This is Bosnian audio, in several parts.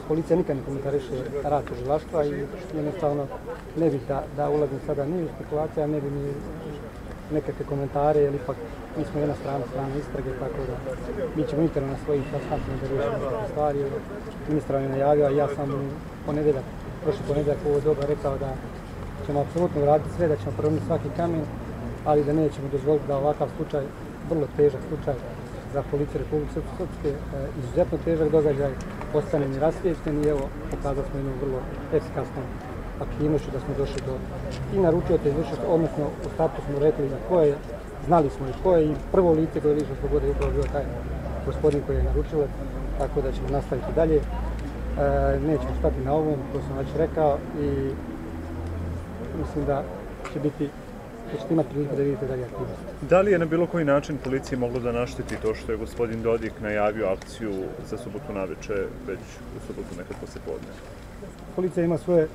policija nikad ne komentariše rad tužilaštva i jednostavno ne bih da ulazim sada ni u spekulacije, a ne bi ni nekakve komentare, jer ipak mi smo jedna strana istrage, tako da mi ćemo interno na svojim sastancima da riješimo neke stvari. Ministar je najavio, a ja sam prošli ponedjeljak u ovo doba rekao da ćemo apsolutno uraditi sve, da ćemo promijeniti svaki kamen, ali da nećemo dozvoliti da ovakav slučaj, vrlo težak slučaj za policiju Republike Srpske, izuzetno težak događaj, ostane nerasvijećen i evo, pokazali smo jednu vrlo efikasnu aktivnošću da smo došli do i naručioca izvršioca, odnosno u startu smo rekli na koje, znali smo i koje i prvo lice koje je lišeno slobode je upravo bio taj gospodin koji je naručilac, tako da ćemo nastaviti dalje. Nećemo stati na ovom, to sam već rekao i mislim da ćete imati priliku da vidite dalje aktivnosti. Da li je na bilo koji način policiji moglo da našteti to što je gospodin Dodik najavio akciju za subotu navečer, već u subotu nekad poslijepodne? Policija ima svoje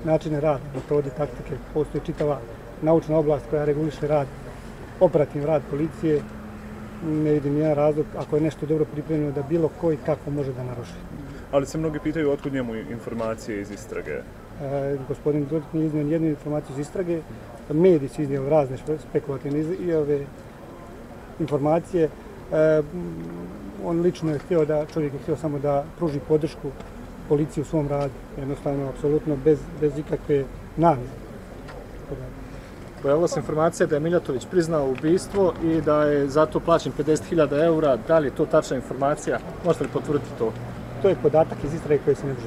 načine rada, metode, taktike, postoji čitava naučna oblast koja reguliše rad, operativni rad policije. Ne vidim nijedan razlog, ako je nešto dobro pripremljeno, da bilo ko i kako može da naruši. Ali se mnogi pitaju otkud njemu informacije iz istrage. Gospodin Dodik nije iznio nijednu informaciju iz istrage, mediji su iznijeli razne spekulativne informacije. On lično je htio čovjek je htio samo da pruži podršku policiji u svom radu, jednostavno, apsolutno bez ikakve namjere. Pojavila se informacija da je Mijatović priznao ubistvo i da je zato plaćen 50.000 eura. Da li je to tačna informacija? Možete li potvrditi to? To je podatak iz istrage koji se ne može.